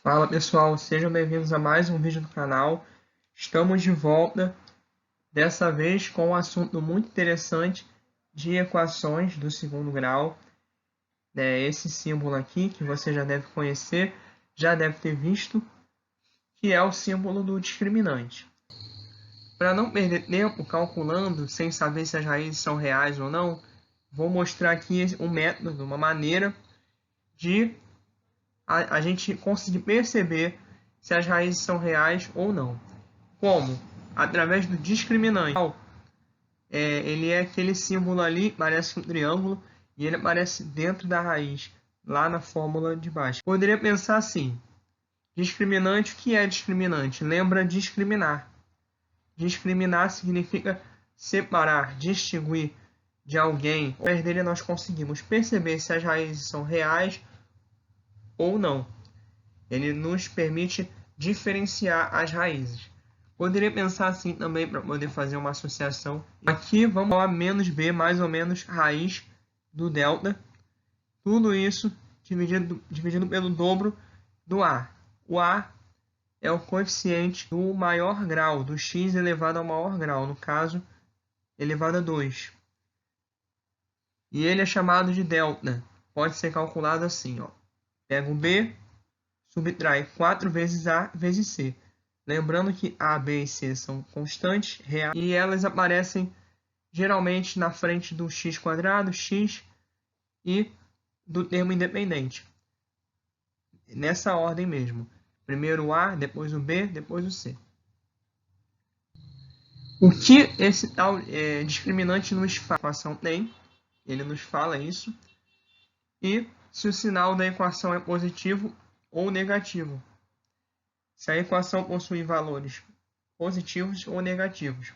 Fala pessoal, sejam bem-vindos a mais um vídeo do canal. Estamos de volta, dessa vez com um assunto muito interessante de equações do segundo grau. Esse símbolo aqui, que você já deve conhecer, já deve ter visto, que é o símbolo do discriminante. Para não perder tempo calculando, sem saber se as raízes são reais ou não, vou mostrar aqui um método, uma maneira de a gente conseguir perceber se as raízes são reais ou não. Como? Através do discriminante. Ele é aquele símbolo ali, parece um triângulo, e ele aparece dentro da raiz, lá na fórmula de baixo. Poderia pensar assim, discriminante, o que é discriminante? Lembra discriminar. Discriminar significa separar, distinguir de alguém. Através dele nós conseguimos perceber se as raízes são reais ou não. Ele nos permite diferenciar as raízes. Poderia pensar assim também para poder fazer uma associação. Aqui vamos lá, menos b mais ou menos raiz do delta. Tudo isso dividido pelo dobro do a. O a é o coeficiente do maior grau, do x elevado ao maior grau, no caso, elevado a 2. E ele é chamado de delta. Pode ser calculado assim, ó. Pega o b, subtrai 4 vezes a vezes c. Lembrando que a, b e c são constantes reais e elas aparecem geralmente na frente do x², x e do termo independente. Nessa ordem mesmo. Primeiro o a, depois o b, depois o c. O que esse tal discriminante nos fala? A equação tem, ele nos fala isso. E se o sinal da equação é positivo ou negativo. Se a equação possui valores positivos ou negativos.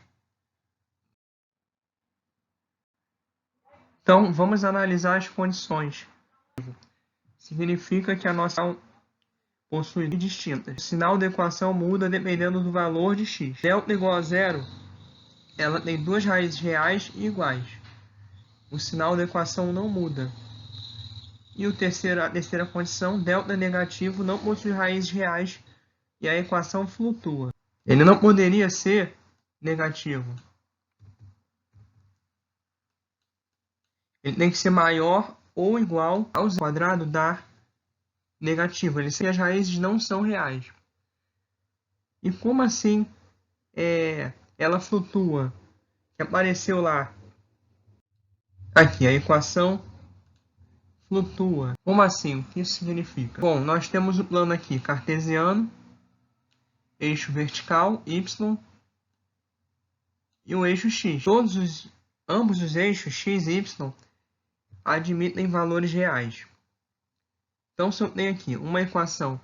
Então, vamos analisar as condições. Significa que a nossa possui distintas. O sinal da equação muda dependendo do valor de x. Delta igual a zero, ela tem duas raízes reais e iguais. O sinal da equação não muda. E a terceira condição, delta negativo, não possui raízes reais e a equação flutua. Ele não poderia ser negativo. Ele tem que ser maior ou igual ao quadrado da negativo. As raízes não são reais. E como assim ela flutua? Que apareceu lá. Aqui, a equação flutua. Como assim? O que isso significa? Bom, nós temos o plano aqui cartesiano, eixo vertical, y, e o eixo x. Ambos os eixos, x e y, admitem valores reais. Então, se eu tenho aqui uma equação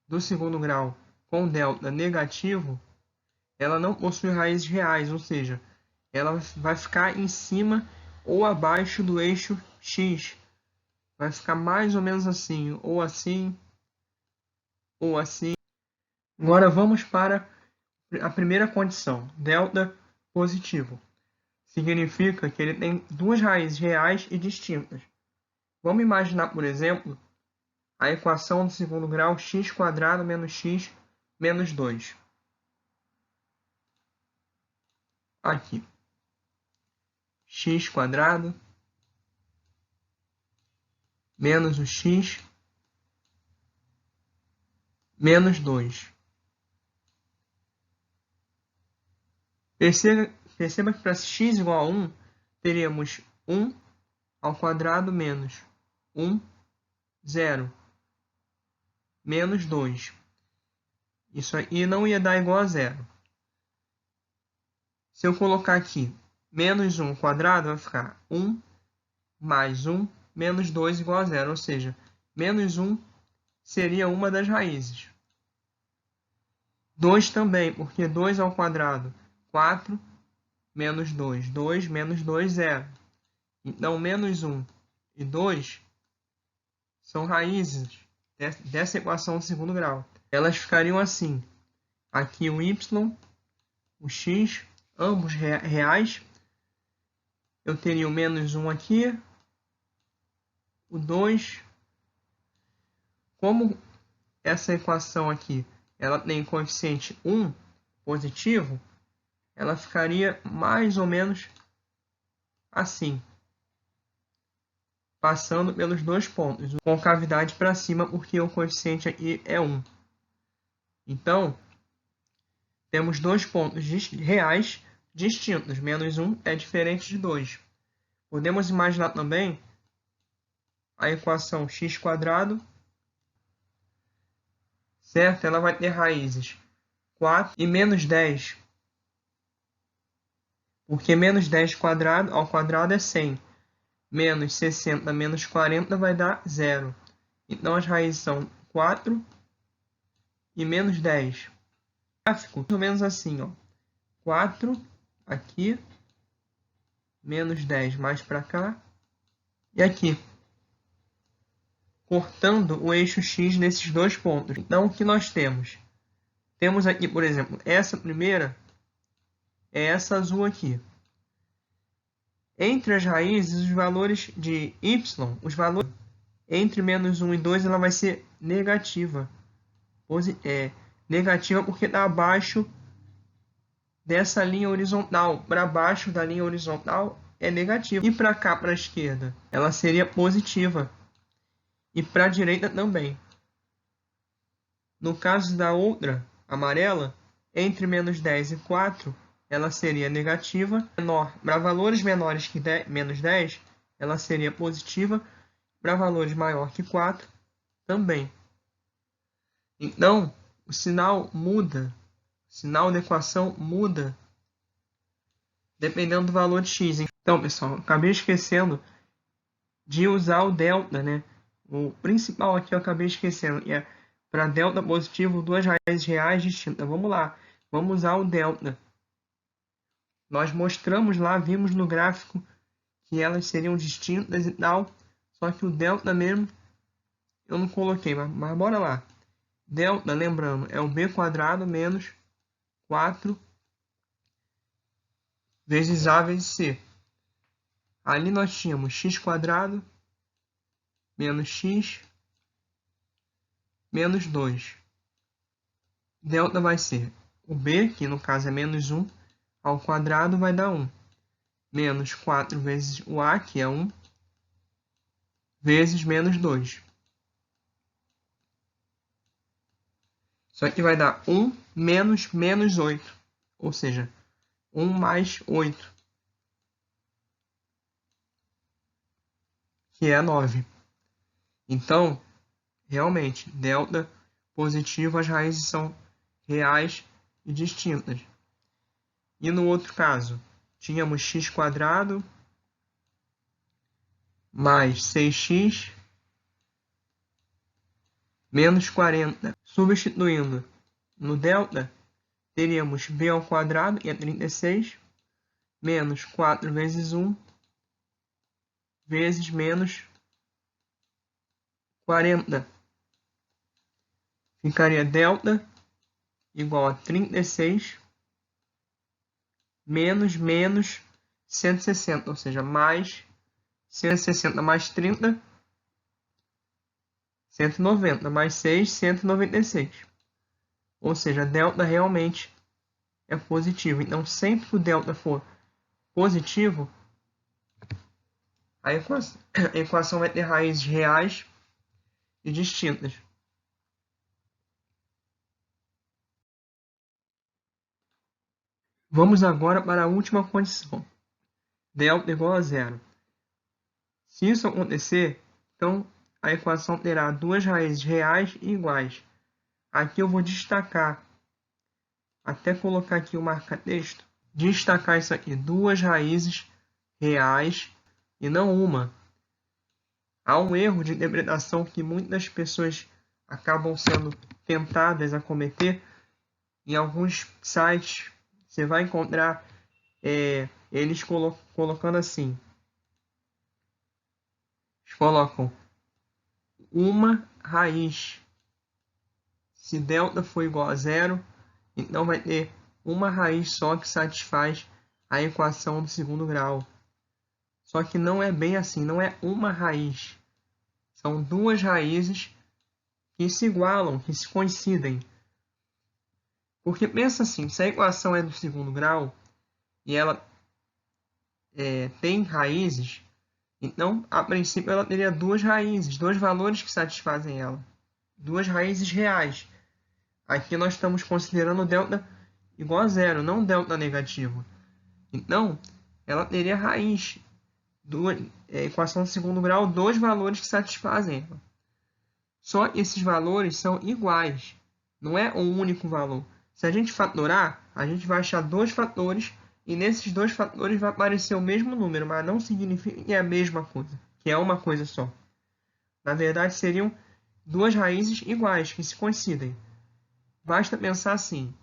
do segundo grau com delta negativo, ela não possui raízes reais, ou seja, ela vai ficar em cima ou abaixo do eixo x. Vai ficar mais ou menos assim, ou assim, ou assim. Agora vamos para a primeira condição, delta positivo. Significa que ele tem duas raízes reais e distintas. Vamos imaginar, por exemplo, a equação do segundo grau x² menos x menos 2. Aqui. x² menos o x menos 2. Perceba que para x igual a 1, teríamos 1 ao quadrado menos 1, 0, menos 2. Isso aí não ia dar igual a 0. Se eu colocar aqui menos 1 ao quadrado, vai ficar 1 mais 1 menos 2 igual a 0. Ou seja, menos 1 seria uma das raízes. 2 também, porque 2 ao quadrado, 4 menos 2. 2 menos 2, 0. Então, menos 1 e 2 são raízes dessa equação do segundo grau. Elas ficariam assim. Aqui o y, o x, ambos reais. Eu teria o menos 1 aqui, o 2. Como essa equação aqui ela tem coeficiente 1 positivo, ela ficaria mais ou menos assim, passando pelos dois pontos, com cavidade para cima, porque o coeficiente aqui é 1. Então, temos dois pontos reais distintos. Menos 1 é diferente de 2. Podemos imaginar também a equação x², certo? Ela vai ter raízes 4 e menos 10. Porque menos 10 quadrado ao quadrado é 100. Menos 60 menos 40 vai dar 0. Então, as raízes são 4 e menos 10. Gráfico, mais ou menos assim, ó. 4 aqui, menos 10 mais para cá, e aqui, cortando o eixo x nesses dois pontos. Então, o que nós temos? Temos aqui, por exemplo, essa primeira é essa azul aqui. Entre as raízes, os valores de y, os valores entre menos 1 e 2, ela vai ser negativa. Negativa porque está abaixo dessa linha horizontal. Para baixo da linha horizontal é negativa. E para cá, para a esquerda, ela seria positiva. E para a direita também. No caso da outra, amarela, entre menos 10 e 4, ela seria negativa. Para valores menores que menos 10, ela seria positiva. Para valores maior que 4, também. Então, o sinal muda. O sinal da equação muda dependendo do valor de x. Então, pessoal, acabei esquecendo de usar o delta, né? O principal aqui eu acabei esquecendo. É para delta positivo, duas raízes reais distintas. Vamos lá. Vamos usar o delta. Nós mostramos lá, vimos no gráfico que elas seriam distintas e tal. Só que o delta mesmo eu não coloquei. Mas bora lá. Delta, lembrando, é o b² menos 4 vezes a vezes c. Ali nós tínhamos x² menos x menos 2. Delta vai ser o b, que no caso é menos 1, ao quadrado vai dar 1. Menos 4 vezes o a, que é 1, vezes menos 2. Isso aqui vai dar 1 menos menos 8. Ou seja, 1 mais 8. Que é 9. Então, realmente, delta positivo, as raízes são reais e distintas. E no outro caso, tínhamos x² mais 6x menos 40. Substituindo no delta, teríamos b², que é 36, menos 4 vezes 1, vezes menos 40. Ficaria delta igual a 36 menos 160, ou seja, mais 160 mais 30, 190, mais 6, 196. Ou seja, delta realmente é positivo. Então, sempre que o delta for positivo, a equação vai ter raízes reais e distintas. Vamos agora para a última condição. Delta igual a zero. Se isso acontecer, então a equação terá duas raízes reais e iguais. Aqui eu vou destacar, até colocar aqui o marca-texto, destacar isso aqui, duas raízes reais e não uma. Há um erro de interpretação que muitas pessoas acabam sendo tentadas a cometer. Em alguns sites você vai encontrar eles colocando assim. Eles colocam uma raiz. Se delta for igual a zero, então vai ter uma raiz só que satisfaz a equação do segundo grau. Só que não é bem assim, não é uma raiz. São duas raízes que se igualam, que se coincidem. Porque pensa assim, se a equação é do segundo grau e ela tem raízes, então, a princípio, ela teria duas raízes, dois valores que satisfazem ela. Duas raízes reais. Aqui nós estamos considerando delta igual a zero, não delta negativo. Então, ela teria raiz, equação de segundo grau, dois valores que satisfazem ela. Só que esses valores são iguais, não é um único valor. Se a gente fatorar, a gente vai achar dois fatores e nesses dois fatores vai aparecer o mesmo número, mas não significa que é a mesma coisa, que é uma coisa só. Na verdade, seriam duas raízes iguais, que se coincidem. Basta pensar assim.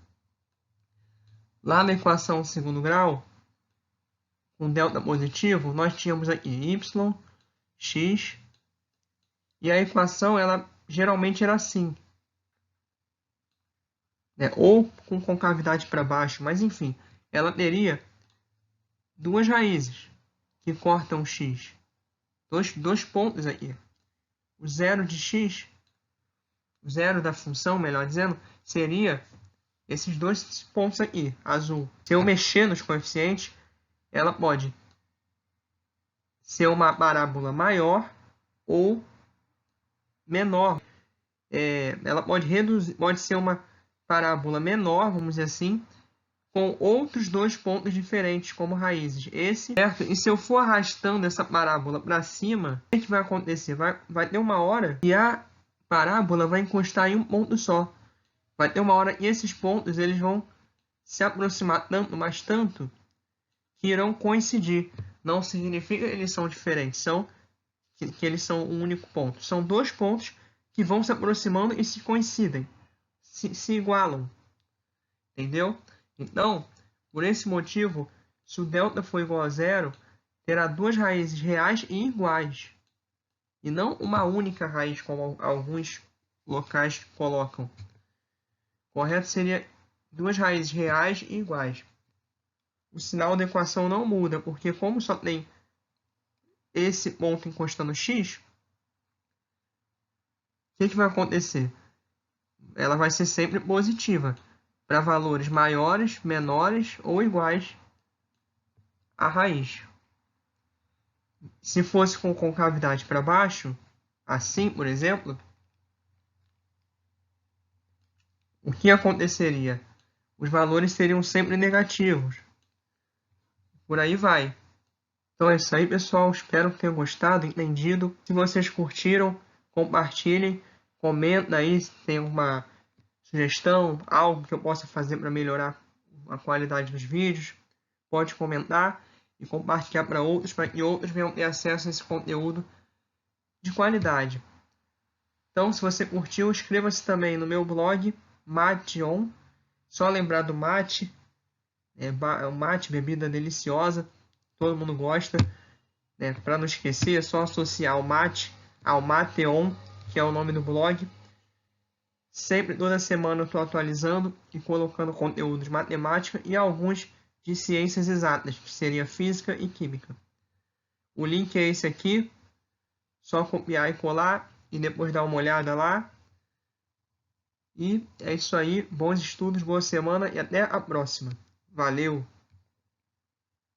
Lá na equação de segundo grau, com delta positivo, nós tínhamos aqui y, x, e a equação ela geralmente era assim, né? Ou com concavidade para baixo, mas enfim, ela teria duas raízes que cortam x, dois pontos aqui. O zero de x, o zero da função, melhor dizendo, seria esses dois pontos aqui, azul. Se eu mexer nos coeficientes, ela pode ser uma parábola maior ou menor. Ela pode ser uma parábola menor, vamos dizer assim, com outros dois pontos diferentes como raízes. Certo? E se eu for arrastando essa parábola para cima, o que vai acontecer? Vai ter uma hora que a parábola vai encostar em um ponto só. Vai ter uma hora que esses pontos eles vão se aproximar tanto, mas tanto, que irão coincidir. Não significa que eles são diferentes, que eles são um único ponto. São dois pontos que vão se aproximando e se coincidem, se igualam. Entendeu? Então, por esse motivo, se o delta for igual a zero, terá duas raízes reais e iguais. E não uma única raiz, como alguns locais colocam. Correto seria duas raízes reais e iguais. O sinal da equação não muda, porque como só tem esse ponto encostando x, o que vai acontecer? Ela vai ser sempre positiva para valores maiores, menores ou iguais à raiz. Se fosse com concavidade para baixo, assim, por exemplo, o que aconteceria? Os valores seriam sempre negativos. Por aí vai. Então é isso aí, pessoal. Espero que tenham gostado, entendido. Se vocês curtiram, compartilhem, comenta aí se tem uma sugestão, algo que eu possa fazer para melhorar a qualidade dos vídeos. Pode comentar e compartilhar para outros que outros venham ter acesso a esse conteúdo de qualidade. Então, se você curtiu, inscreva-se também no meu blog, Mate-on. Só lembrar do mate. O mate, bebida deliciosa. Todo mundo gosta. Para não esquecer, é só associar o mate ao Mate-on, que é o nome do blog. Sempre, toda semana, eu estou atualizando e colocando conteúdo de matemática e alguns de ciências exatas, que seria física e química. O link é esse aqui. Só copiar e colar e depois dar uma olhada lá. E é isso aí. Bons estudos, boa semana e até a próxima. Valeu!